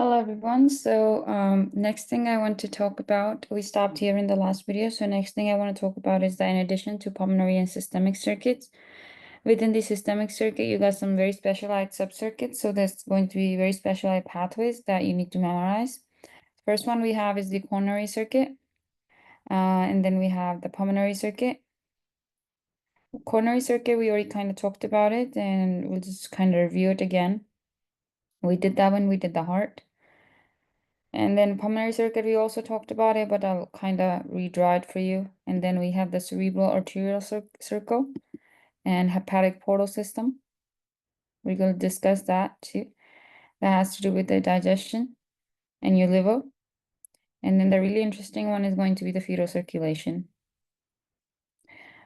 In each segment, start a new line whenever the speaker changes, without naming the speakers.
Hello everyone. So next thing I want to talk about, we stopped here in the last video. So next thing I want to talk about is that in addition to pulmonary and systemic circuits, within the systemic circuit, you got some very specialized subcircuits. So there's going to be very specialized pathways that you need to memorize. First one we have is the coronary circuit, and then we have the pulmonary circuit. Coronary circuit, we already kind of talked about it, and we'll just kind of review it again. We did that when we did the heart. And then pulmonary circuit, we also talked about it, but I'll kind of redraw it for you. And then we have the cerebral arterial circle and hepatic portal system. We're going to discuss that too. That has to do with the digestion and your liver. And then the really interesting one is going to be the fetal circulation.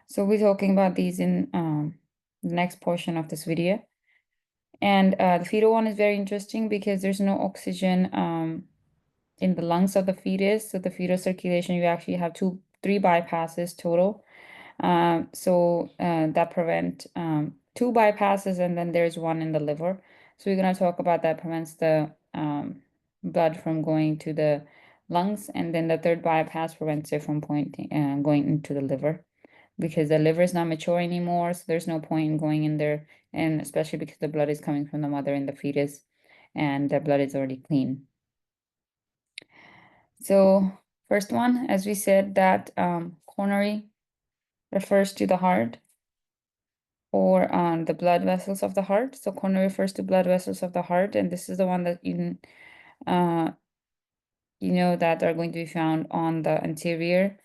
So we're talking about these in the next portion of this video. And the fetal one is very interesting because there's no oxygen in the lungs of the fetus. So the fetal circulation, you actually have three bypasses total. That prevent two bypasses, and then there's one in the liver. So we're going to talk about that prevents the blood from going to the lungs, and then the third bypass prevents it from going into the liver because the liver is not mature anymore. So there's no point in going in there, and especially because the blood is coming from the mother and the fetus, and the blood is already clean. So first one, as we said, that coronary refers to the heart or the blood vessels of the heart. So coronary refers to blood vessels of the heart, and this is the one that uh, you know that are going to be found on the anterior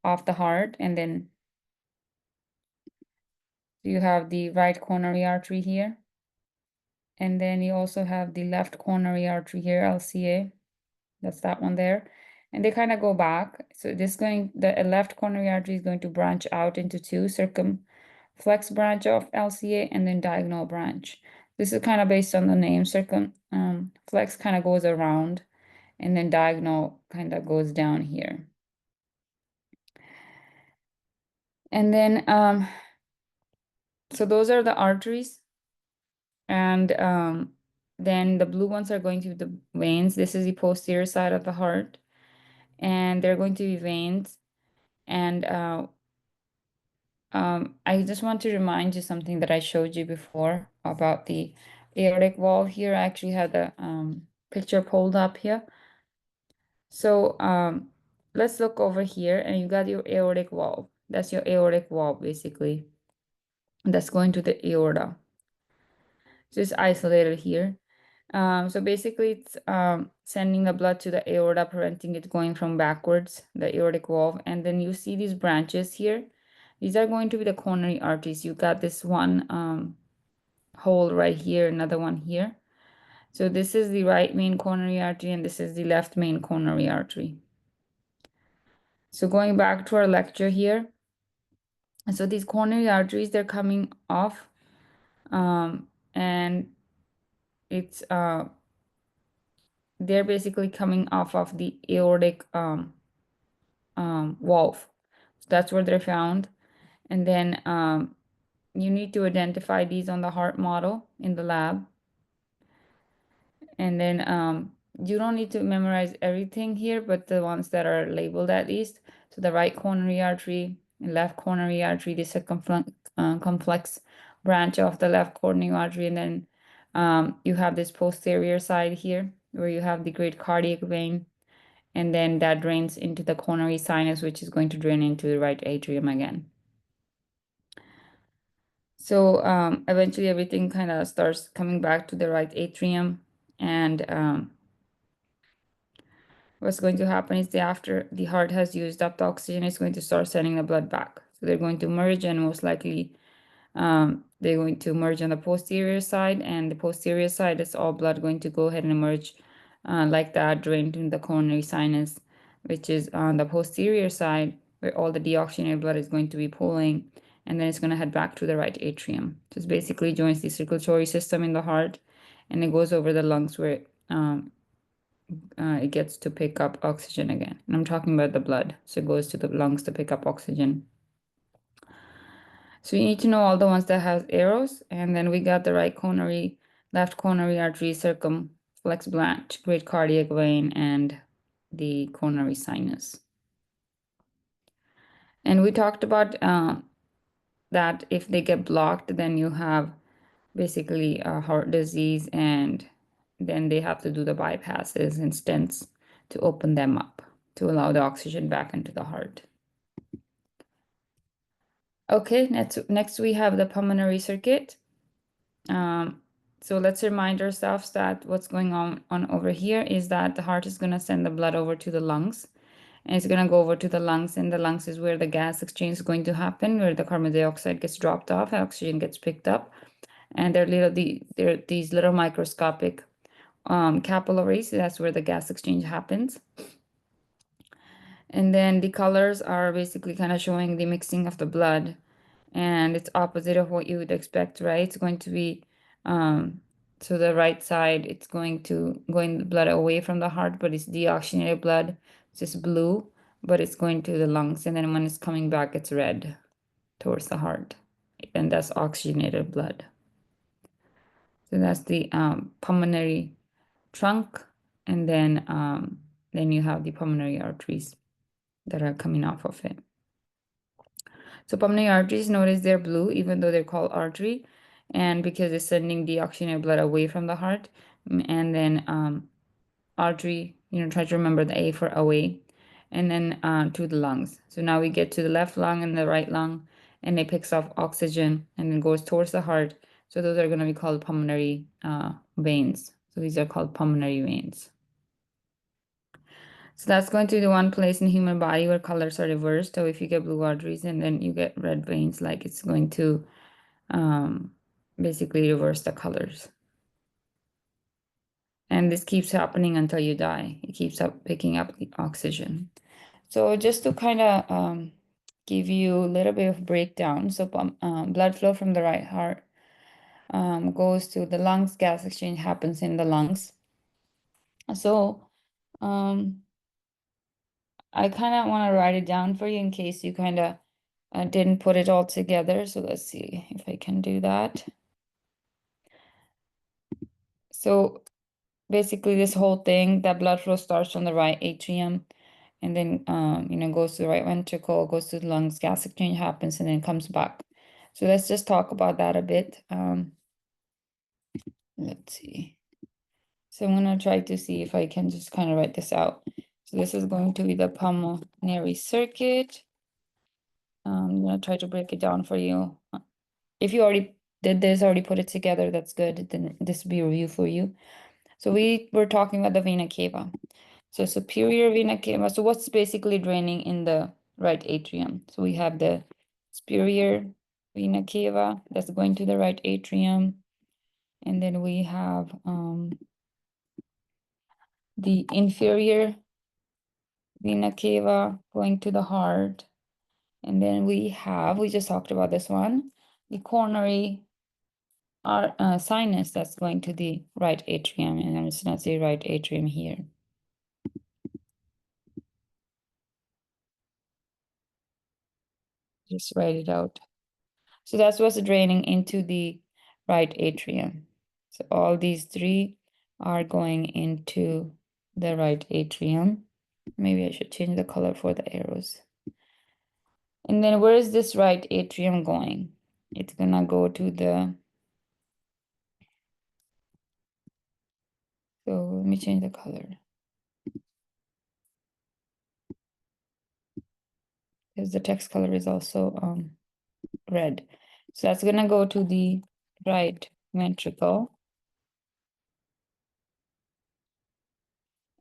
of the heart, and then you have the right coronary artery here, and then you also have the left coronary artery here, LCA. That's that one there. And they kind of go back. So the left coronary artery is going to branch out into two, circumflex branch of LCA and then diagonal branch. This is kind of based on the name. Flex kind of goes around and then diagonal kind of goes down here. And then, so those are the arteries. And then the blue ones are going to be the veins. This is the posterior side of the heart. And they're going to be veins. And I just want to remind you something that I showed you before about the aortic valve here. I actually had the picture pulled up here. So let's look over here, and you got your aortic valve. That's your aortic valve, basically. That's going to the aorta. Just isolated here. So basically, it's sending the blood to the aorta, preventing it going from backwards, the aortic valve. And then you see these branches here. These are going to be the coronary arteries. You got this one hole right here, another one here. So this is the right main coronary artery, and this is the left main coronary artery. So going back to our lecture here. So these coronary arteries, they're coming off, and it's they're basically coming off of the aortic valve. So that's where they're found. And then you need to identify these on the heart model in the lab. And then you don't need to memorize everything here, but the ones that are labeled at least. So the right coronary artery, left coronary artery, the complex branch of the left coronary artery. And then you have this posterior side here where you have the great cardiac vein. And then that drains into the coronary sinus, which is going to drain into the right atrium again. So eventually everything kind of starts coming back to the right atrium. And what's going to happen is after the heart has used up the oxygen, it's going to start sending the blood back. So they're going to merge, and most likely they're going to merge on the posterior side, and the posterior side is all blood going to go ahead and emerge like that, drained into the coronary sinus, which is on the posterior side where all the deoxygenated blood is going to be pooling, and then it's going to head back to the right atrium. So it basically joins the circulatory system in the heart, and it goes over the lungs where it gets to pick up oxygen again. And I'm talking about the blood. So it goes to the lungs to pick up oxygen. So you need to know all the ones that has arrows. And then we got the right coronary, left coronary artery, circumflex flex branch, great cardiac vein, and the coronary sinus. And we talked about that if they get blocked, then you have basically a heart disease, and then they have to do the bypasses and stents to open them up to allow the oxygen back into the heart. Okay, next we have the pulmonary circuit. So let's remind ourselves that what's going on over here is that the heart is going to send the blood over to the lungs, and it's going to go over to the lungs, and the lungs is where the gas exchange is going to happen, where the carbon dioxide gets dropped off, oxygen gets picked up, and they're these little microscopic capillaries. That's where the gas exchange happens. And then the colors are basically kind of showing the mixing of the blood, and it's opposite of what you would expect, right? It's going to be so the right side, it's going the blood away from the heart, but it's deoxygenated blood. It's just blue, but it's going to the lungs, and then when it's coming back, it's red towards the heart, and that's oxygenated blood. So that's the pulmonary trunk, and then you have the pulmonary arteries that are coming off of it. So pulmonary arteries, notice they're blue, even though they're called artery, and because it's sending deoxygenated blood away from the heart, and then artery, try to remember the A for away, and then to the lungs. So now we get to the left lung and the right lung, and it picks up oxygen and then goes towards the heart. So those are going to be called pulmonary veins. So these are called pulmonary veins. So that's going to be the one place in the human body where colors are reversed. So if you get blue arteries and then you get red veins, like it's going to basically reverse the colors. And this keeps happening until you die. It keeps picking up the oxygen. So just to kind of give you a little bit of breakdown. So blood flow from the right heart goes to the lungs. Gas exchange happens in the lungs. So I kind of want to write it down for you in case you kind of didn't put it all together. So let's see if I can do that. So basically this whole thing, that blood flow starts from the right atrium, and then goes to the right ventricle, goes to the lungs, gas exchange happens, and then comes back. So let's just talk about that a bit. Let's see. So I'm going to try to see if I can just kind of write this out. So this is going to be the pulmonary circuit. I'm going to try to break it down for you. If you already did this, already put it together, that's good. Then this will be a review for you. So we were talking about the vena cava. So superior vena cava. So what's basically draining in the right atrium? So we have the superior vena cava that's going to the right atrium. And then we have the inferior vena cava going to the heart. And then we just talked about this one, the coronary sinus that's going to the right atrium. And I'm just going to say right atrium here. Just write it out. So that's what's draining into the right atrium. So all these three are going into the right atrium. Maybe I should change the color for the arrows. And then where is this right atrium going? It's gonna go to the, so let me change the color. Because the text color is also red. So that's gonna go to the right ventricle.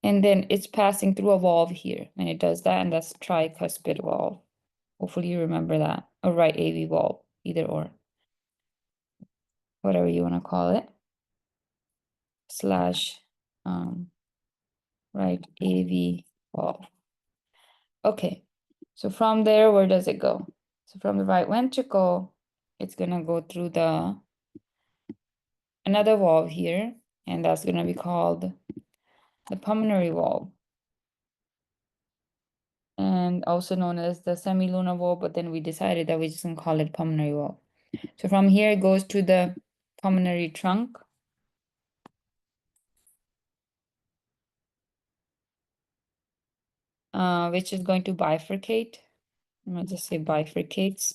And then it's passing through a valve here, and it does that, and that's tricuspid valve. Hopefully you remember that, or right AV valve, either or, whatever you want to call it, slash right AV valve. Okay, so from there, where does it go? So from the right ventricle, it's gonna go through another valve here, and that's gonna be called the pulmonary valve, and also known as the semilunar valve, but then we decided that we just gonna call it pulmonary valve. So from here, it goes to the pulmonary trunk. which is going to bifurcate. I'm going to just say bifurcates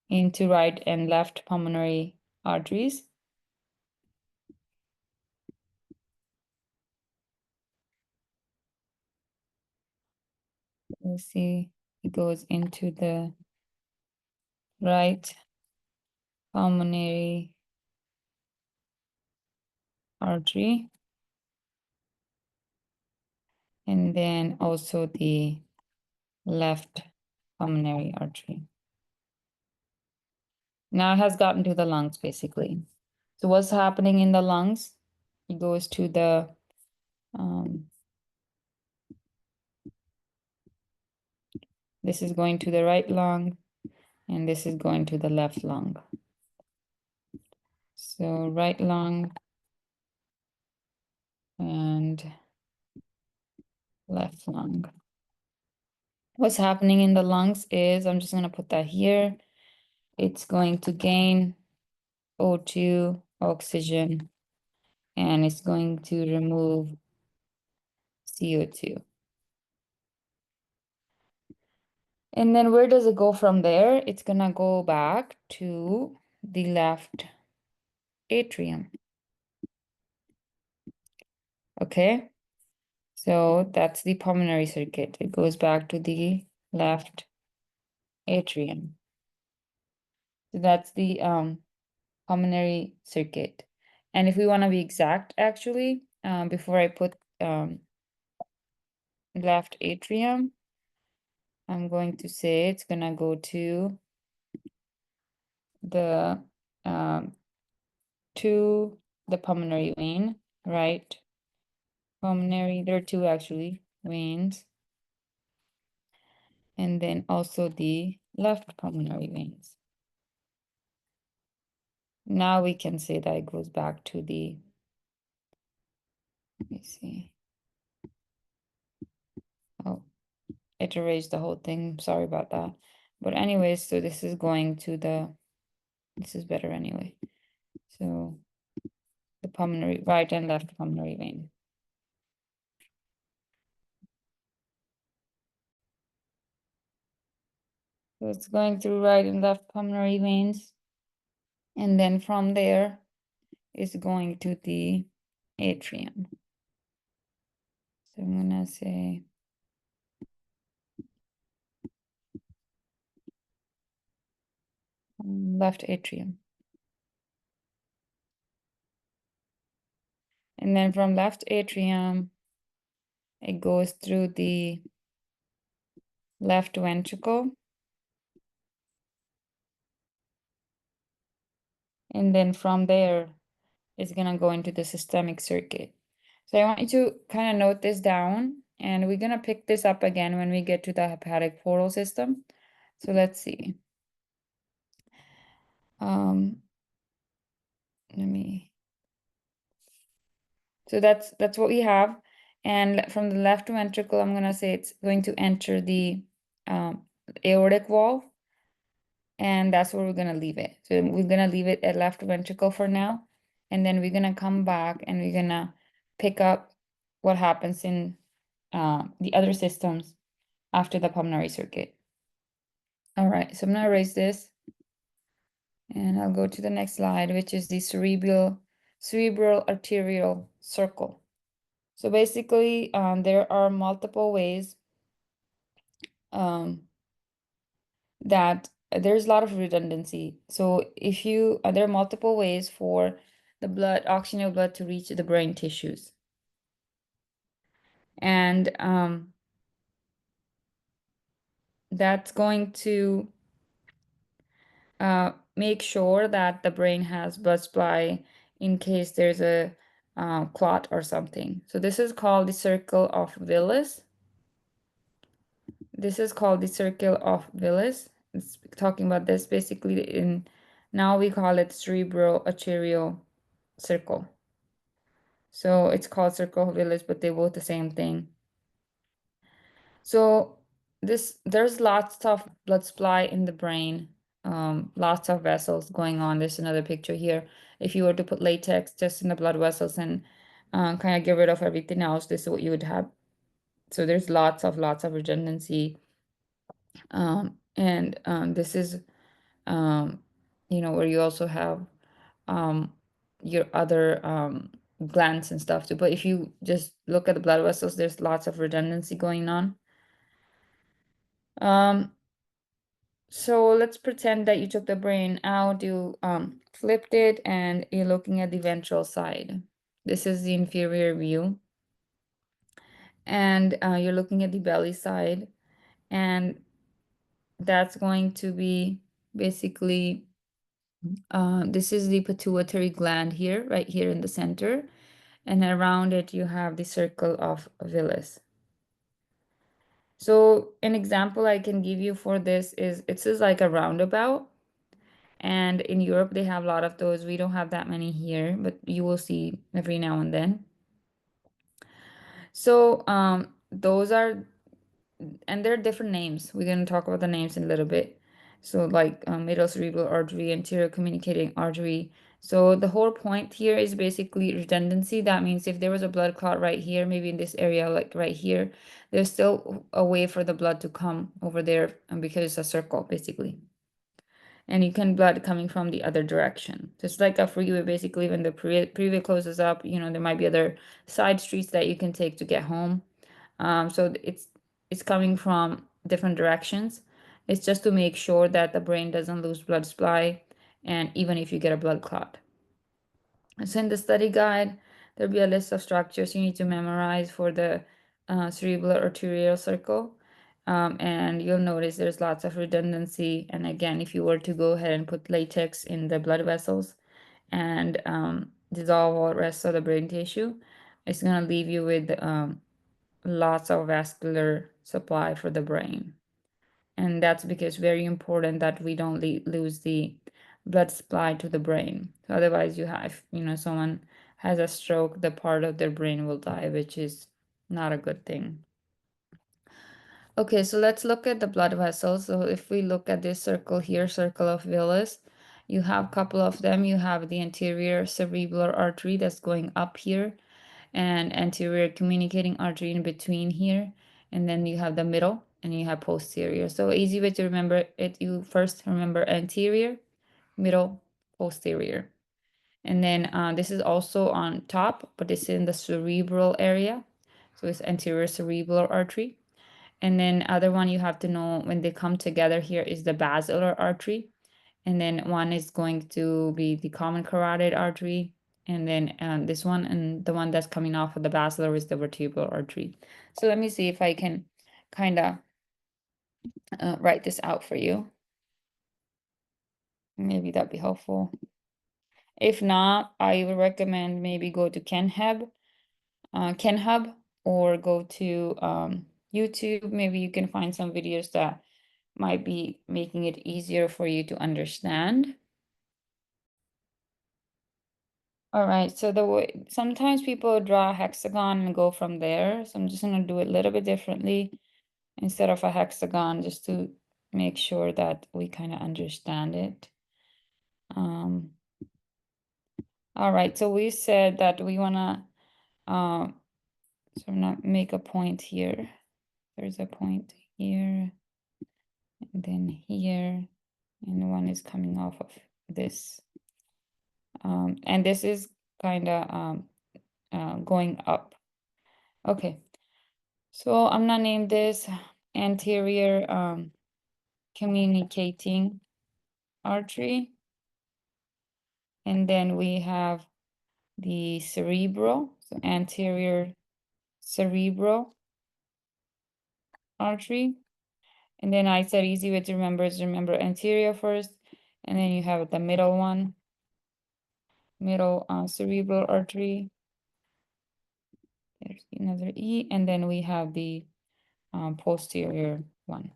into right and left pulmonary arteries. Let's see, it goes into the right pulmonary artery, and then also the left pulmonary artery. Now it has gotten to the lungs, basically. So what's happening in the lungs? It goes to the this is going to the right lung, and this is going to the left lung. So right lung and left lung. What's happening in the lungs is, I'm just going to put that here. It's going to gain O2, oxygen, and it's going to remove CO2. And then where does it go from there? It's going to go back to the left atrium. Okay, so that's the pulmonary circuit. It goes back to the left atrium. So that's the pulmonary circuit. And if we want to be exact, actually, before I put left atrium, I'm going to say it's gonna go to the pulmonary vein, right? Pulmonary, there are two actually veins, and then also the left pulmonary veins. Now we can say that it goes back to the, let me see. Oh, it erased the whole thing. Sorry about that. But anyways, so this is going to the, this is better anyway. So the pulmonary, right and left pulmonary vein. So it's going through right and left pulmonary veins. And then from there is going to the atrium. So I'm gonna say left atrium. And then from left atrium, it goes through the left ventricle. And then from there, it's gonna go into the systemic circuit. So I want you to kind of note this down, and we're gonna pick this up again when we get to the hepatic portal system. So let's see. Let me. So that's what we have. And from the left ventricle, I'm gonna say it's going to enter the aortic valve, and that's where we're gonna leave it. So we're gonna leave it at left ventricle for now, and then we're gonna come back and we're gonna pick up what happens in the other systems after the pulmonary circuit. All right, so I'm gonna erase this, and I'll go to the next slide, which is the cerebral arterial circle. So basically, there are multiple ways that there's a lot of redundancy. So if you, there are multiple ways for the blood, oxygenated blood to reach the brain tissues. And that's going to make sure that the brain has blood supply in case there's a clot or something. So this is called the circle of Willis. This is called the circle of Willis. It's talking about this basically in, now we call it cerebral arterial circle. So it's called circle of Willis, but they're both the same thing. So there's lots of blood supply in the brain, lots of vessels going on. There's another picture here. If you were to put latex just in the blood vessels and kind of get rid of everything else, this is what you would have. So there's lots of redundancy. And this is, um, where you also have um, your other glands and stuff too. But if you just look at the blood vessels, there's lots of redundancy going on. Um, so let's pretend that you took the brain out, you flipped it, and you're looking at the ventral side. This is the inferior view. And you're looking at the belly side, and that's going to be basically this is the pituitary gland here, right here in the center, and around it you have the circle of Willis. So an example I can give you for this is it's just like a roundabout, and in Europe they have a lot of those. We don't have that many here, but you will see every now and then. So those are, and there are different names. We're going to talk about the names in a little bit. So like middle cerebral artery, anterior communicating artery. So the whole point here is basically redundancy. That means if there was a blood clot right here, maybe in this area, like right here, there's still a way for the blood to come over there, because it's a circle basically. And you can blood coming from the other direction. Just like a freeway, basically when the freeway closes up, there might be other side streets that you can take to get home. So it's coming from different directions. It's just to make sure that the brain doesn't lose blood supply, and even if you get a blood clot. So in the study guide, there'll be a list of structures you need to memorize for the cerebral arterial circle. And you'll notice there's lots of redundancy. And again, if you were to go ahead and put latex in the blood vessels and dissolve all the rest of the brain tissue, it's going to leave you with lots of vascular supply for the brain. And that's because it's very important that we don't lose the blood supply to the brain. So otherwise, you have, someone has a stroke, the part of their brain will die, which is not a good thing. Okay, so let's look at the blood vessels. So if we look at this circle here, circle of Willis, you have a couple of them. You have the anterior cerebral artery that's going up here, and anterior communicating artery in between here, and then you have the middle, and you have posterior. So easy way to remember it, you first remember anterior, middle, posterior. And then this is also on top, but it's in the cerebral area. So it's anterior cerebral artery. And then other one you have to know when they come together here is the basilar artery. And then one is going to be the common carotid artery. And then this one, and the one that's coming off of the basilar is the vertebral artery. So let me see if I can kind of write this out for you. Maybe that'd be helpful. If not, I would recommend maybe go to KenHub, or go to YouTube. Maybe you can find some videos that might be making it easier for you to understand. All right, so the way sometimes people draw a hexagon and go from there. So I'm just gonna do it a little bit differently instead of a hexagon, just to make sure that we kind of understand it. All right, so we said that we wanna so not make a point here. There's a point here, and then here, and one is coming off of this. And this is kind of going up. Okay, so I'm gonna name this anterior communicating artery. And then we have the cerebral, so anterior cerebral artery. And then I said easy way to remember is remember anterior first, and then you have the middle one, middle cerebral artery. There's another E, and then we have the posterior one,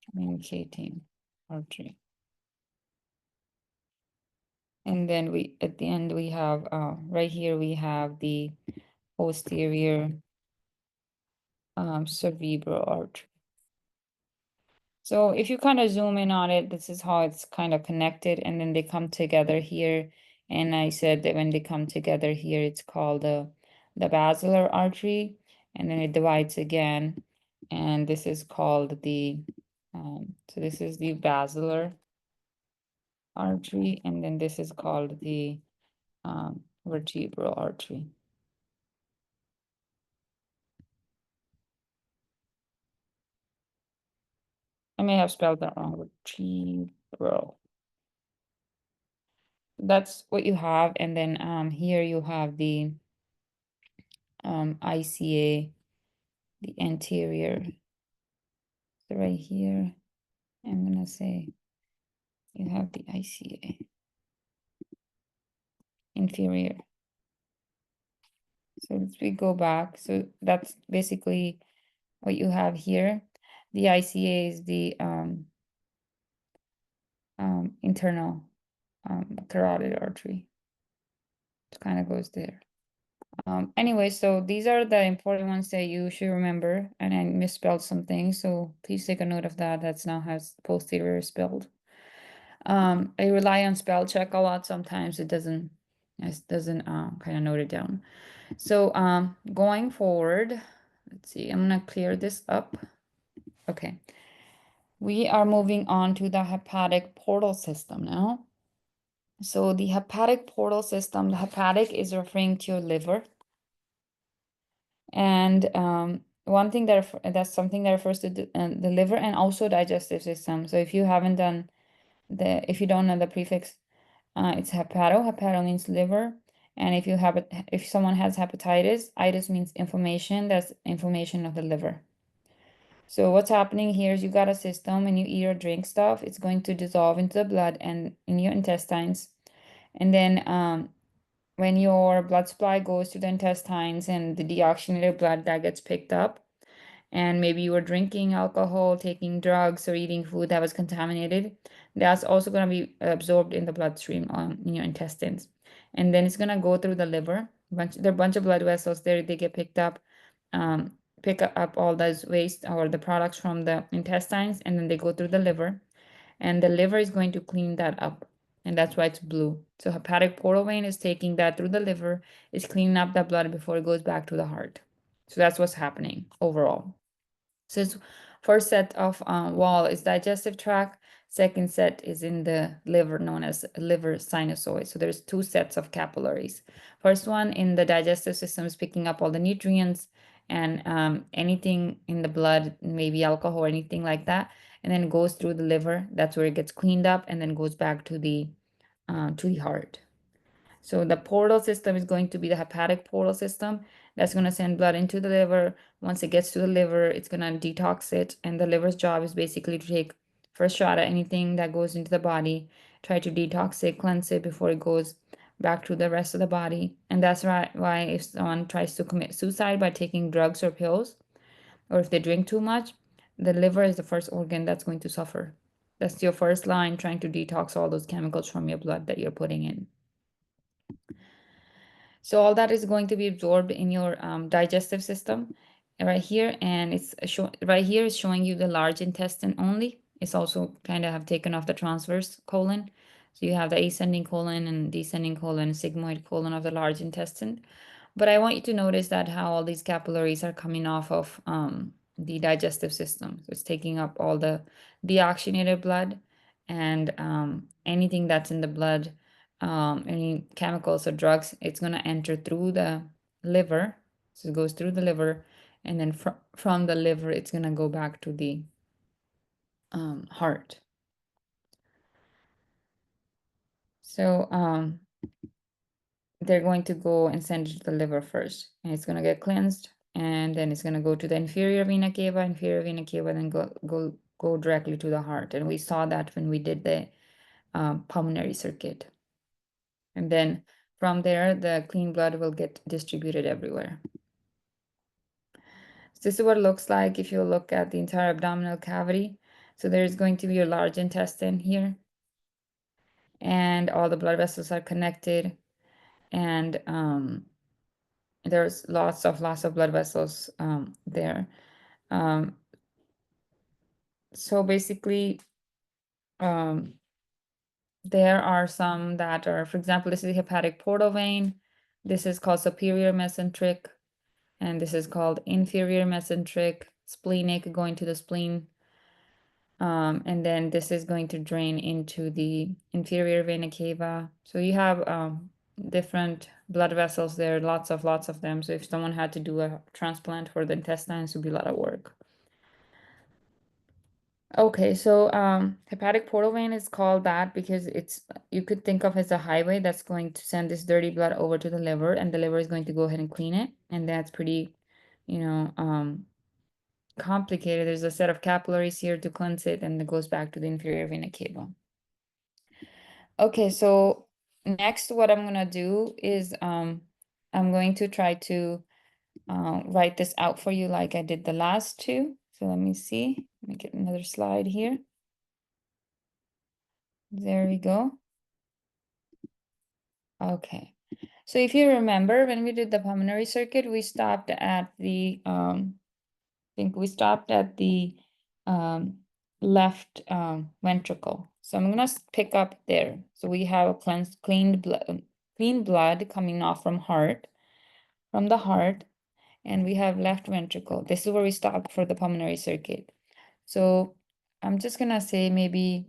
communicating artery. And then we, at the end, we have, right here, we have the posterior cerebral artery. So if you kind of zoom in on it, this is how it's kind of connected, and then they come together here. And I said that when they come together here, it's called the basilar artery. and then it divides again, and this is called the, so this is the basilar artery, and then this is called the vertebral artery. I may have spelled that wrong, vertebral. That's what you have, and then here you have the ICA, the anterior. So right here, I'm gonna say you have the ICA, inferior. So let's we go back. So that's basically what you have here. The ICA is the internal carotid artery. It kind of goes there. Anyway, so these are the important ones that you should remember, and I misspelled some things, so please take a note of that. That's not how it's posterior is spelled. I rely on spell check a lot. Sometimes it doesn't kind of note it down. So going forward, let's see, I'm gonna clear this up. Okay. We are moving on to the hepatic portal system now. So the hepatic portal system, the hepatic is referring to your liver. And one thing that's something that refers to the liver and also digestive system. So if you haven't done if you don't know the prefix, it's hepato. Hepato means liver. And if someone has hepatitis, itis means inflammation. That's inflammation of the liver. So what's happening here is you got a system and you eat or drink stuff, it's going to dissolve into the blood and in your intestines. And then when your blood supply goes to the intestines and the deoxygenated blood that gets picked up, and maybe you were drinking alcohol, taking drugs, or eating food that was contaminated, that's also going to be absorbed in the bloodstream in your intestines. And then it's going to go through the liver. There are a bunch of blood vessels there, they get picked up, pick up all those waste or the products from the intestines, and then they go through the liver. And the liver is going to clean that up. And that's why it's blue. So hepatic portal vein is taking that through the liver, is cleaning up that blood before it goes back to the heart. So that's what's happening overall. So it's first set of wall is digestive tract. Second set is in the liver, known as liver sinusoid. So there's two sets of capillaries. First one in the digestive system is picking up all the nutrients and anything in the blood, maybe alcohol or anything like that, and then it goes through the liver. That's where it gets cleaned up and then goes back to the heart. So the portal system is going to be the hepatic portal system. That's going to send blood into the liver. Once it gets to the liver, it's going to detox it. And the liver's job is basically to take first shot at anything that goes into the body, try to detox it, cleanse it before it goes back to the rest of the body. And that's why if someone tries to commit suicide by taking drugs or pills, or if they drink too much, the liver is the first organ that's going to suffer. That's your first line, trying to detox all those chemicals from your blood that you're putting in. So all that is going to be absorbed in your digestive system right here. And it's right here is showing you the large intestine only. It's also kind of have taken off the transverse colon. So you have the ascending colon and descending colon, sigmoid colon of the large intestine. But I want you to notice that how all these capillaries are coming off of the digestive system. So it's taking up all the deoxygenated blood and anything that's in the blood, any chemicals or drugs, it's going to enter through the liver. So it goes through the liver, and then from the liver, it's going to go back to the heart. So they're going to go and send it to the liver first, and it's going to get cleansed, and then it's going to go to the inferior vena cava, then go directly to the heart. And we saw that when we did the pulmonary circuit. And then from there, the clean blood will get distributed everywhere. So this is what it looks like if you look at the entire abdominal cavity. So there's going to be a large intestine here, and all the blood vessels are connected, and there's lots of blood vessels there. So basically, there are some that are, for example, this is the hepatic portal vein. This is called superior mesenteric, and this is called inferior mesenteric, splenic going to the spleen. And then this is going to drain into the inferior vena cava. So you have different blood vessels there, lots of them. So if someone had to do a transplant for the intestines, it would be a lot of work. Okay, so hepatic portal vein is called that because you could think of as a highway that's going to send this dirty blood over to the liver, and the liver is going to go ahead and clean it, and that's pretty, complicated. There's a set of capillaries here to cleanse it, and it goes back to the inferior vena cava. Okay, so next what I'm gonna do is I'm going to try to write this out for you like I did the last two. So let me see. Let me get another slide here. There we go. Okay. So if you remember, when we did the pulmonary circuit, we stopped at the I think we stopped at the left ventricle. So I'm gonna pick up there. So we have a clean blood coming off from the heart, and we have left ventricle. This is where we stopped for the pulmonary circuit. So I'm just gonna say maybe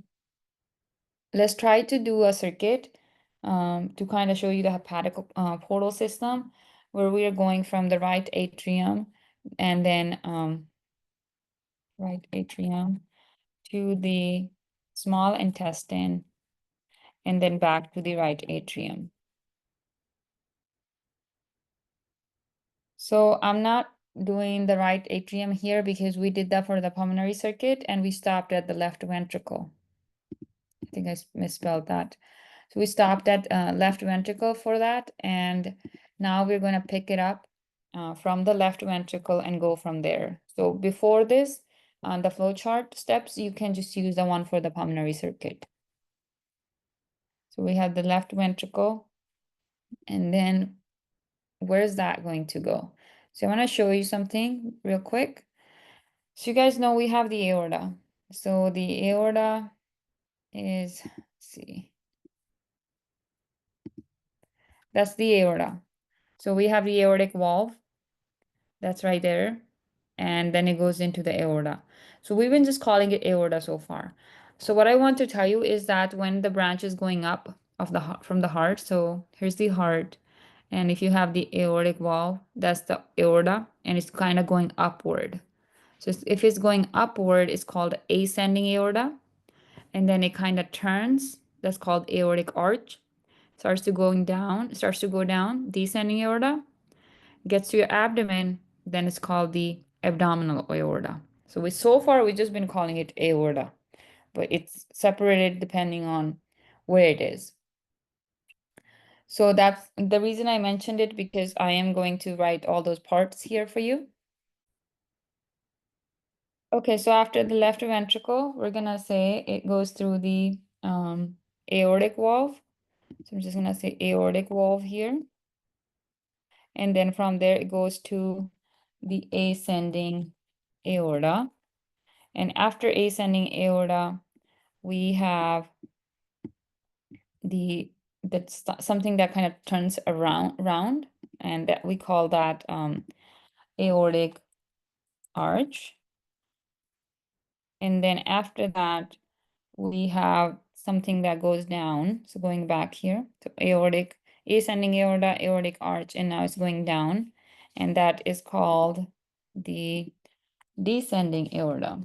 let's try to do a circuit to kind of show you the hepatic portal system, where we are going from the right atrium and then right atrium to the small intestine and then back to the right atrium. So I'm not doing the right atrium here because we did that for the pulmonary circuit and we stopped at the left ventricle. I think I misspelled that. So we stopped at left ventricle for that, and now we're going to pick it up from the left ventricle and go from there. So before this, on the flowchart steps, you can just use the one for the pulmonary circuit. So we have the left ventricle, and then where's that going to go? So I want to show you something real quick. So you guys know we have the aorta. So the aorta is, let's see, that's the aorta. So we have the aortic valve, that's right there, and then it goes into the aorta. So we've been just calling it aorta so far. So what I want to tell you is that when the branch is going up from the heart, so here's the heart, and if you have the aortic valve, that's the aorta, and it's kind of going upward. So if it's going upward, it's called ascending aorta, and then it kind of turns. That's called aortic arch. Starts to go down, descending aorta, gets to your abdomen, then it's called the abdominal aorta. So far we've just been calling it aorta, but it's separated depending on where it is. So that's the reason I mentioned it, because I am going to write all those parts here for you. Okay, so after the left ventricle, we're gonna say it goes through the aortic valve. So I'm just gonna say aortic valve here. And then from there, it goes to the ascending aorta. And after ascending aorta, we have that's something that kind of turns round, and that we call that aortic arch. And then after that, we have something that goes down. So going back here to ascending aorta, aortic arch, and now it's going down, and that is called the descending aorta.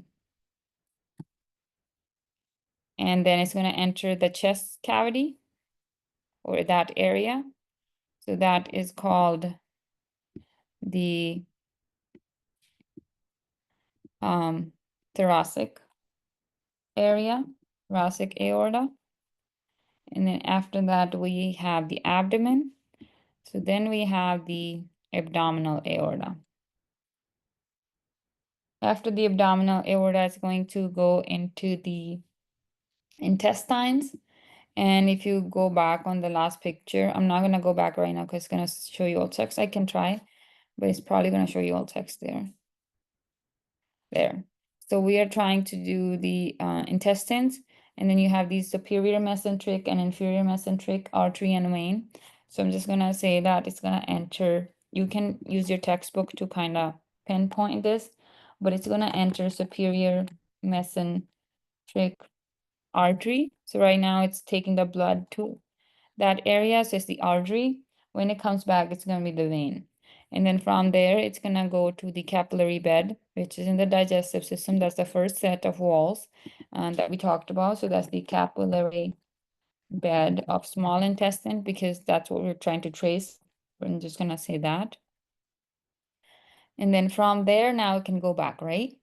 And then it's going to enter the chest cavity, or that area. So that is called the thoracic area, thoracic aorta. And then after that, we have the abdomen. So then we have the abdominal aorta. After the abdominal aorta, it's going to go into the intestines. And if you go back on the last picture, I'm not going to go back right now because it's going to show you all text. I can try, but it's probably going to show you all text there. There. So we are trying to do the intestines, and then you have the superior mesenteric and inferior mesenteric artery and vein. So I'm just going to say that it's going to enter you can use your textbook to kind of pinpoint this, but it's going to enter superior mesenteric artery. So right now it's taking the blood to that area, so it's the artery. When it comes back, it's going to be the vein. And then from there, it's going to go to the capillary bed, which is in the digestive system. That's the first set of walls that we talked about. So that's the capillary bed of small intestine, because that's what we're trying to trace. I'm just going to say that. And then from there, now it can go back, right?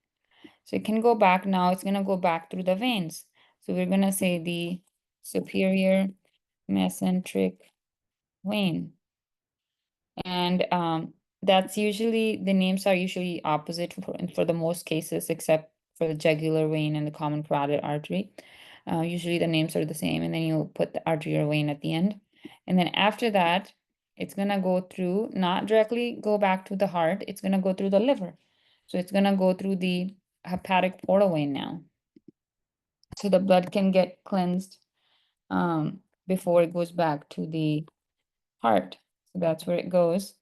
So it can go back now. It's going to go back through the veins. So we're going to say the superior mesenteric vein. And that's usually, the names are usually opposite for the most cases, except for the jugular vein and the common carotid artery. Usually the names are the same, and then you put the arterial vein at the end. And then after that, it's gonna go through, not directly go back to the heart, it's gonna go through the liver. So it's gonna go through the hepatic portal vein now. So the blood can get cleansed before it goes back to the heart. So that's where it goes,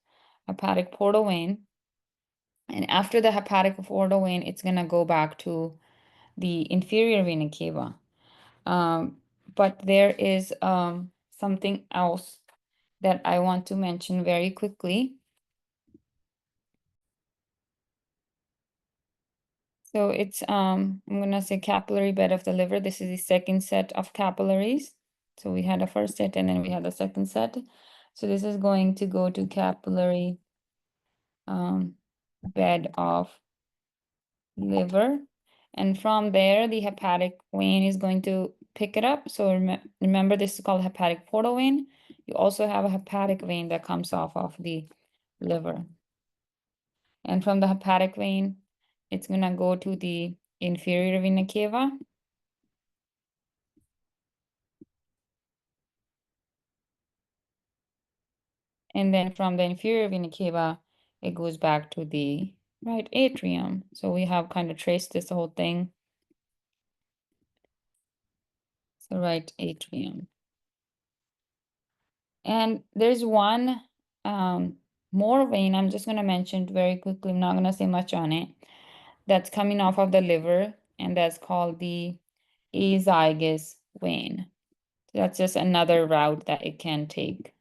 hepatic portal vein. And after the hepatic portal vein, it's going to go back to the inferior vena cava. Um, but there is something else that I want to mention very quickly. So it's, I'm going to say capillary bed of the liver. This is the second set of capillaries. So we had a first set and then we had a second set. So this is going to go to capillary bed of liver. And from there, the hepatic vein is going to pick it up. So remember, this is called hepatic portal vein. You also have a hepatic vein that comes off of the liver. And from the hepatic vein, it's going to go to the inferior vena cava. And then from the inferior vena cava, it goes back to the right atrium. So we have kind of traced this whole thing. So right atrium. And there's one more vein I'm just going to mention very quickly. I'm not going to say much on it. That's coming off of the liver, and that's called the azygous vein. So that's just another route that it can take.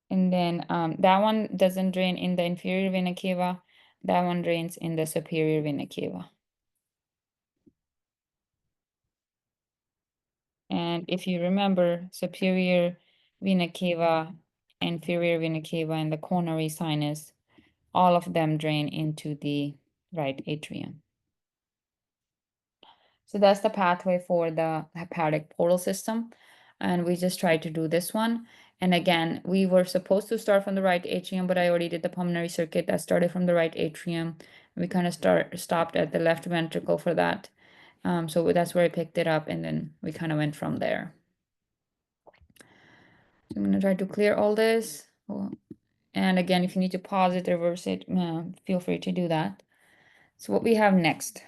And then that one doesn't drain in the inferior vena cava. That one drains in the superior vena cava. And if you remember, superior vena cava, inferior vena cava, and the coronary sinus, all of them drain into the right atrium. So that's the pathway for the hepatic portal system. And we just tried to do this one. And again, we were supposed to start from the right atrium, but I already did the pulmonary circuit that started from the right atrium. We kind of stopped at the left ventricle for that. So that's where I picked it up, and then we kind of went from there. So I'm going to try to clear all this. And again, if you need to pause it, reverse it, feel free to do that. So what we have next.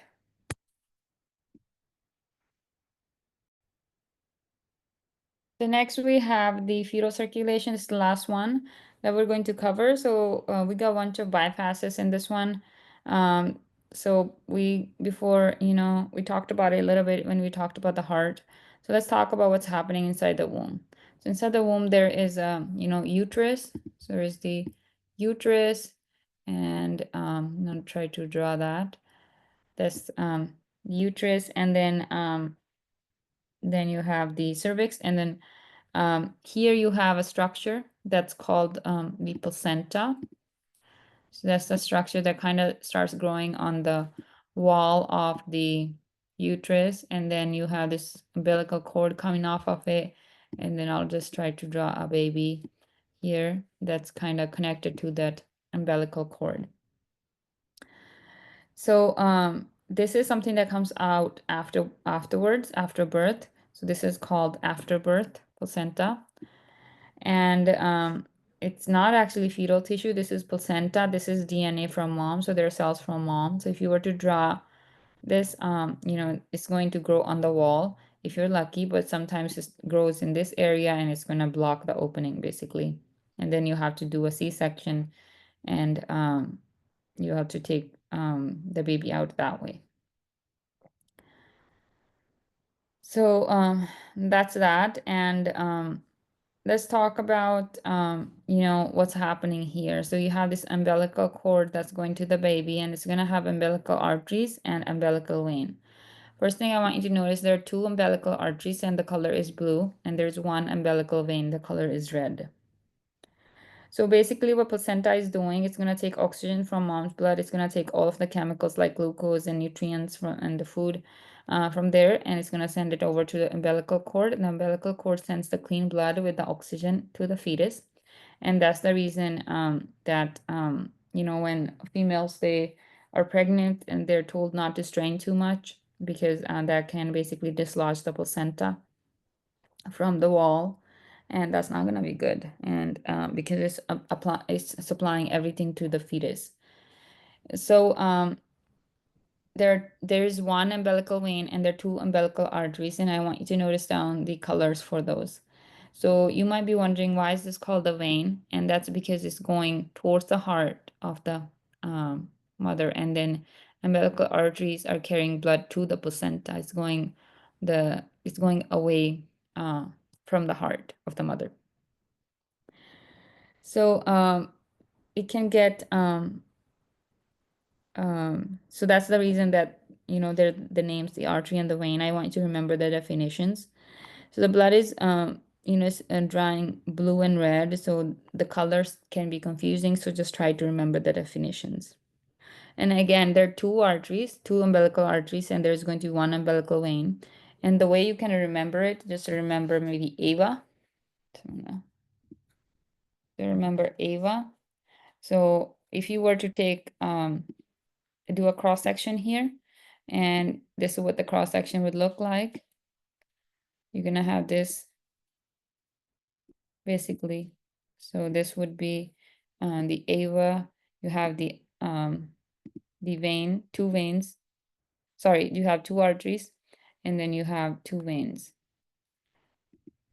So next we have the fetal circulation. It's the last one that we're going to cover. So we got a bunch of bypasses in this one. So before, we talked about it a little bit when we talked about the heart. So let's talk about what's happening inside the womb. So inside the womb, there is uterus. So there is the uterus, and I'm gonna try to draw that. That's uterus, and then you have the cervix, and then here you have a structure that's called the placenta. So that's the structure that kind of starts growing on the wall of the uterus, and then you have this umbilical cord coming off of it, and then I'll just try to draw a baby here that's kind of connected to that umbilical cord. So this is something that comes out afterwards, after birth. So this is called afterbirth placenta. And it's not actually fetal tissue. This is placenta. This is DNA from mom. So there are cells from mom. So if you were to draw this, it's going to grow on the wall. if you're lucky, but sometimes it grows in this area and it's gonna block the opening basically. And then you have to do a C-section, and you have to take the baby out that way. So that's that. And let's talk about what's happening here. So you have this umbilical cord that's going to the baby, and it's going to have umbilical arteries and umbilical vein. First thing I want you to notice, there are two umbilical arteries and the color is blue, and there's one umbilical vein, the color is red. So basically what placenta is doing, it's going to take oxygen from mom's blood. It's going to take all of the chemicals like glucose and nutrients from and the food from there, and it's going to send it over to the umbilical cord. And the umbilical cord sends the clean blood with the oxygen to the fetus. And that's the reason that, when females, they are pregnant and they're told not to strain too much, because that can basically dislodge the placenta from the wall, and that's not going to be good. And because it's supplying everything to the fetus. So there is one umbilical vein and there are two umbilical arteries, and I want you to notice down the colors for those. So you might be wondering, why is this called a vein? And that's because it's going towards the heart of the mother, and then umbilical arteries are carrying blood to the placenta. It's going away from the heart of the mother. So it can get so that's the reason that they're the names, the artery and the vein. I want you to remember the definitions. So the blood is drying blue and red, so the colors can be confusing, so just try to remember the definitions. And again, there are two arteries, two umbilical arteries, and there's going to be one umbilical vein. And the way you can remember it, just remember maybe Ava. So remember Ava. So if you were to take do a cross section here, and this is what the cross section would look like. You're gonna have this basically. So this would be the Ava. You have the vein, two veins. Sorry, you have two arteries, and then you have two veins.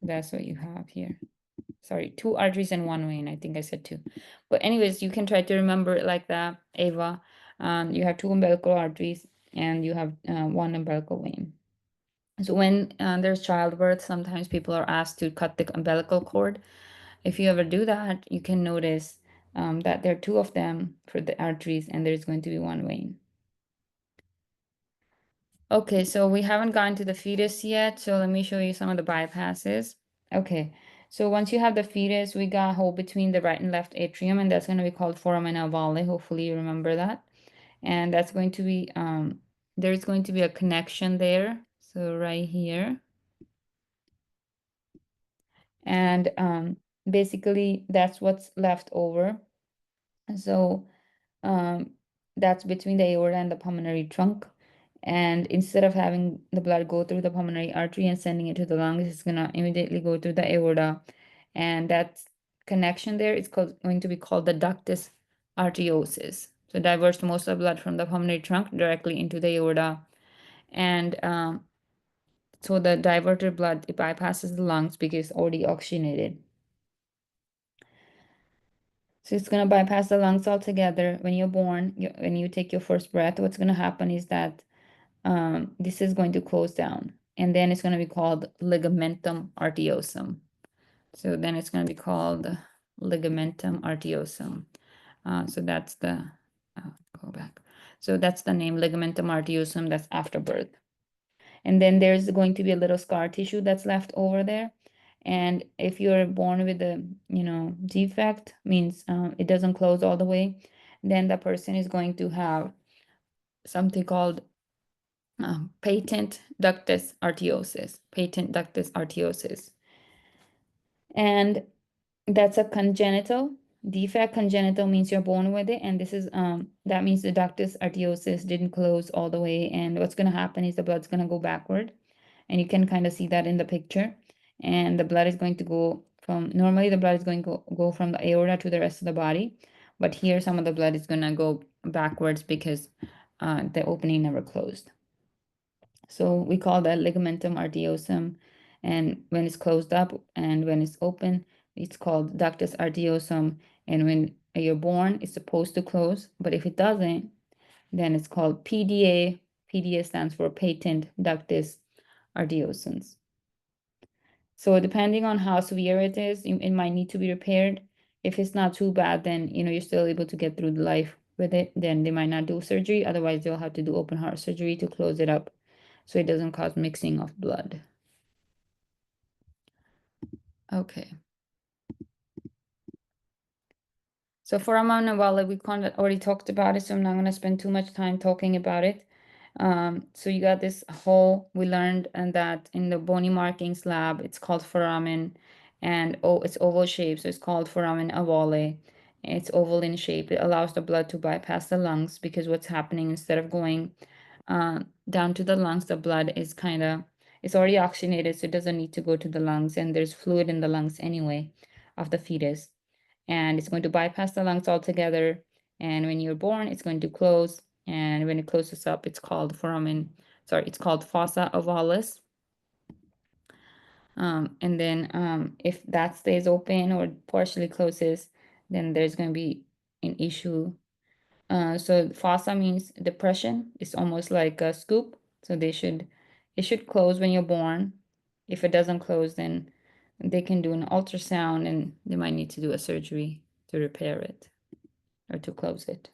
That's what you have here. Sorry, two arteries and one vein. I think I said two. But anyways, you can try to remember it like that, Ava. You have two umbilical arteries and you have one umbilical vein. So when there's childbirth, sometimes people are asked to cut the umbilical cord. If you ever do that, you can notice that there are two of them for the arteries and there's going to be one vein. Okay, so we haven't gotten to the fetus yet, so let me show you some of the bypasses. Okay, so once you have the fetus, we got a hole between the right and left atrium, and that's going to be called foramen ovale. Hopefully you remember that. And that's going to be, there's going to be a connection there. So right here. And basically that's what's left over. So um, that's between the aorta and the pulmonary trunk. And instead of having the blood go through the pulmonary artery and sending it to the lungs, it's gonna immediately go through the aorta. And that connection there is going to be called the ductus arteriosus. So diverts most of the blood from the pulmonary trunk directly into the aorta. And so the diverted blood, it bypasses the lungs because it's already oxygenated. So it's going to bypass the lungs altogether. When you're born, when you take your first breath, what's going to happen is that this is going to close down. And then it's going to be called ligamentum arteriosum. So then it's going to be called ligamentum arteriosum. So that's the, go back. So that's the name, ligamentum arteriosum, that's after birth. And then there's going to be a little scar tissue that's left over there. And if you're born with a, defect, means it doesn't close all the way, then the person is going to have something called patent ductus arteriosus, patent ductus arteriosus. And that's a congenital defect. Congenital means you're born with it, and this is that means the ductus arteriosus didn't close all the way, and what's going to happen is the blood's going to go backward, and you can kind of see that in the picture. And the blood is going to go from, normally the blood is going to go from the aorta to the rest of the body, but here some of the blood is going to go backwards because the opening never closed. So we call that ligamentum arteriosum. And when it's closed up and when it's open, it's called ductus arteriosum. And when you're born, it's supposed to close. But if it doesn't, then it's called PDA. PDA stands for patent ductus arteriosum. So depending on how severe it is, it might need to be repaired. If it's not too bad, then you're still able to get through the life with it. Then they might not do surgery. Otherwise, they'll have to do open heart surgery to close it up so it doesn't cause mixing of blood. Okay. So foramen ovale, we kind of already talked about it, so I'm not going to spend too much time talking about it. So you got this hole we learned, and that in the bony markings lab, it's called foramen, and it's oval shape, so it's called foramen ovale. It's oval in shape. It allows the blood to bypass the lungs because what's happening instead of going down to the lungs, the blood is it's already oxygenated, so it doesn't need to go to the lungs, and there's fluid in the lungs anyway of the fetus, and it's going to bypass the lungs altogether. And when you're born, it's going to close, and when it closes up, it's called it's called fossa ovalis. And then if that stays open or partially closes, then there's going to be an issue. So fossa means depression. It's almost like a scoop. So it should close when you're born. If it doesn't close, then they can do an ultrasound and they might need to do a surgery to repair it or to close it.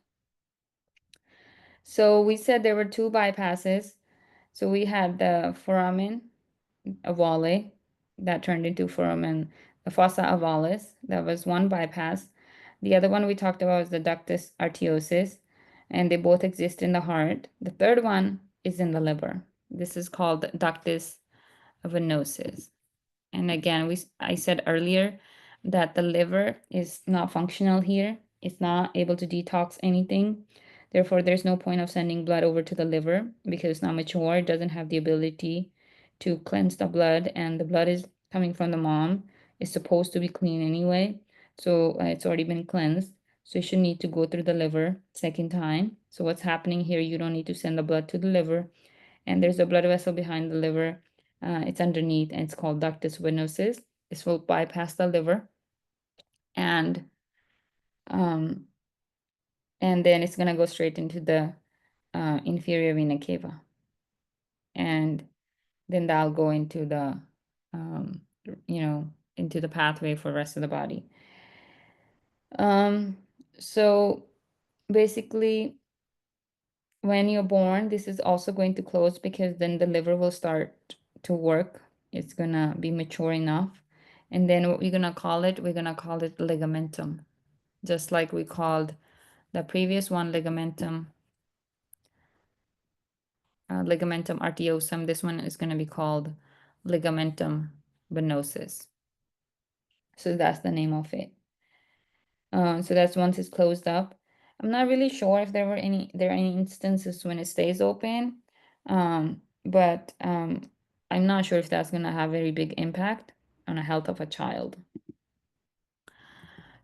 So we said there were two bypasses. So we had the foramen ovale that turned into foramen, the fossa ovalis. That was one bypass. The other one we talked about was the ductus arteriosus, and they both exist in the heart. The third one is in the liver. This is called ductus venosus. And again, I said earlier that the liver is not functional here. It's not able to detox anything. Therefore, there's no point of sending blood over to the liver because it's not mature. It doesn't have the ability to cleanse the blood, and the blood is coming from the mom. It's supposed to be clean anyway. So it's already been cleansed. So you should need to go through the liver second time. So what's happening here, you don't need to send the blood to the liver. And there's a blood vessel behind the liver. It's underneath, and it's called ductus venosus. This will bypass the liver, and um, and then it's gonna go straight into the inferior vena cava, and then that'll go into the um, into the pathway for the rest of the body. Um, so basically, when you're born, this is also going to close because then the liver will start to work. It's gonna be mature enough. And then what we're gonna call it, we're gonna call it ligamentum. Just like we called the previous one ligamentum arteriosum. This one is gonna be called ligamentum venosus. So that's the name of it. So that's once it's closed up. I'm not really sure if there are any instances when it stays open, but I'm not sure if that's gonna have very big impact on the health of a child.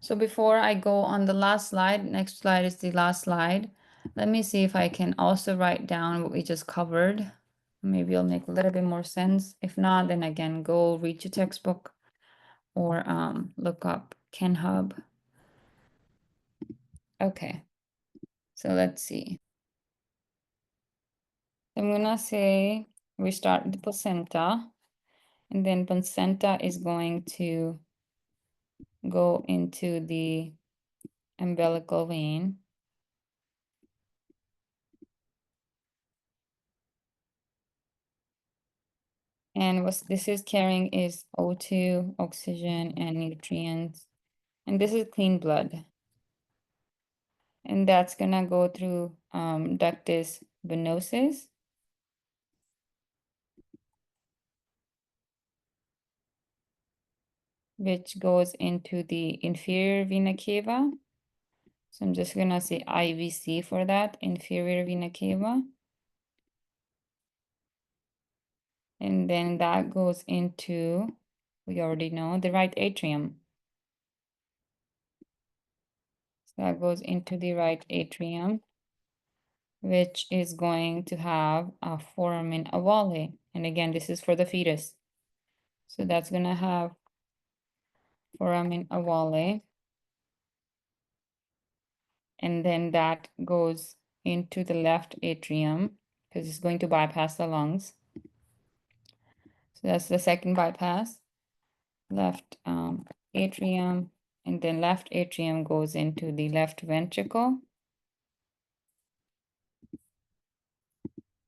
So before I go on the last slide, next slide is the last slide. Let me see if I can also write down what we just covered. Maybe it'll make a little bit more sense. If not, then again, go read your textbook or look up KenHub. Okay, so let's see. I'm gonna say we start with the placenta, and then placenta is going to go into the umbilical vein. And what this is carrying is O2, oxygen, and nutrients. And this is clean blood. And that's gonna go through ductus venosus, which goes into the inferior vena cava. So I'm just gonna say IVC for that, inferior vena cava. And then that goes into, we already know, the right atrium. So that goes into the right atrium. which is going to have a foramen ovale. And again, this is for the fetus. So that's going to have foramen ovale. And then that goes into the left atrium because it's going to bypass the lungs. So that's the second bypass. Left atrium, and then left atrium goes into the left ventricle.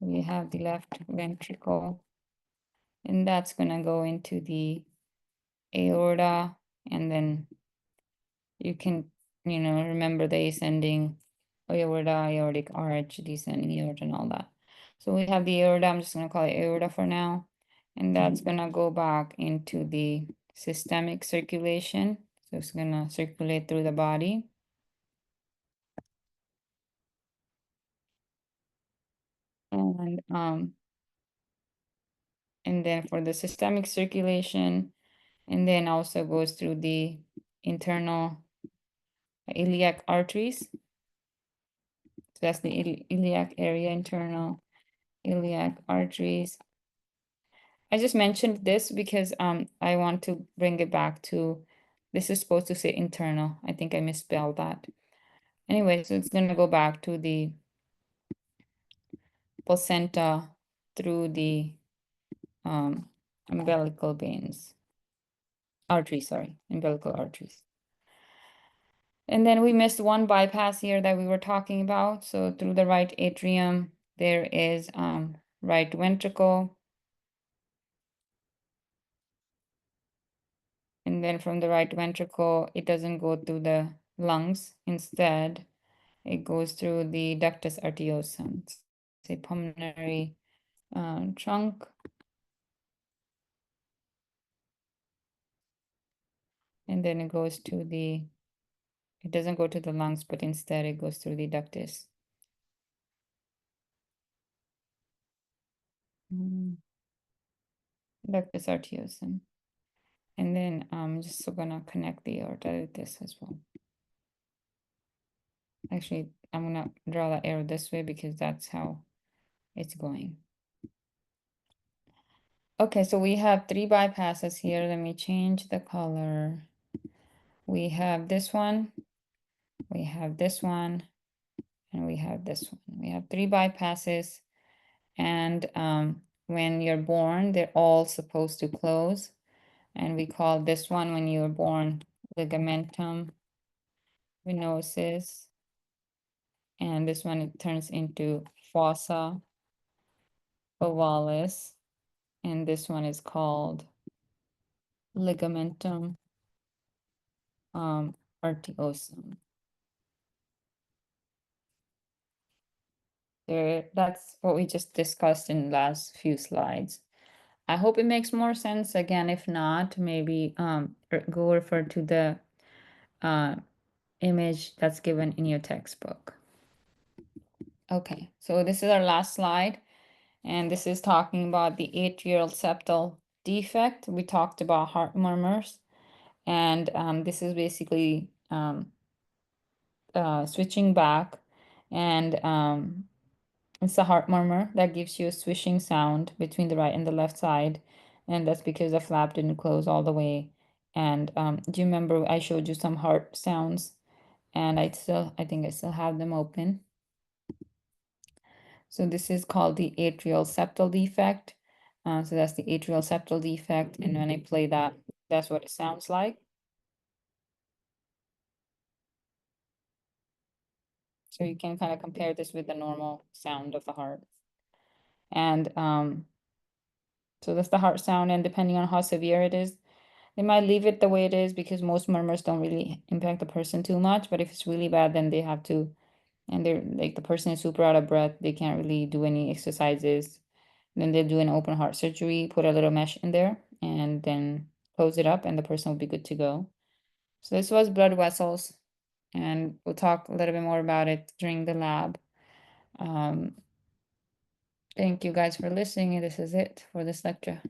We have the left ventricle, and that's going to go into the aorta, and then you can, remember the ascending aorta, aortic arch, descending aorta, and all that. So we have the aorta, I'm just going to call it aorta for now, and that's going to go back into the systemic circulation. So it's going to circulate through the body. And then for the systemic circulation, and then also goes through the internal iliac arteries. So that's the iliac area, internal iliac arteries. I just mentioned this because I want to bring it back to, this is supposed to say internal. I think I misspelled that. Anyway, so it's going to go back to the placenta through the umbilical veins. Arteries, sorry, umbilical arteries. And then we missed one bypass here that we were talking about. So through the right atrium, there is right ventricle. And then from the right ventricle, it doesn't go through the lungs. Instead, it goes through the ductus arteriosum. It's a pulmonary trunk. And then it goes to the, it doesn't go to the lungs, but instead it goes through the ductus. Ductus arteriosum. And then I'm just gonna connect the aorta with this as well. Actually, I'm gonna draw that arrow this way because that's how it's going. Okay, so we have three bypasses here. Let me change the color. We have this one, we have this one, and we have this one. We have three bypasses, and when you're born, they're all supposed to close. And we call this one, when you're born, ligamentum venosus. And this one, it turns into fossa ovalis. And this one is called ligamentum arteriosum. There, that's what we just discussed in the last few slides. I hope it makes more sense. Again, if not, maybe go refer to the image that's given in your textbook. Okay, so this is our last slide, and this is talking about the atrial septal defect. We talked about heart murmurs, and this is basically switching back, and it's a heart murmur that gives you a swishing sound between the right and the left side, and that's because the flap didn't close all the way. And do you remember I showed you some heart sounds, and I think I still have them open. So this is called the atrial septal defect. So that's the atrial septal defect, and when I play that, that's what it sounds like. So you can kind of compare this with the normal sound of the heart. And so that's the heart sound, and depending on how severe it is, they might leave it the way it is because most murmurs don't really impact the person too much. But if it's really bad, then they have to, and they're like the person is super out of breath, they can't really do any exercises. Then they'll do an open heart surgery, put a little mesh in there, and then close it up, and the person will be good to go. So this was blood vessels, and we'll talk a little bit more about it during the lab. Thank you guys for listening, and this is it for this lecture.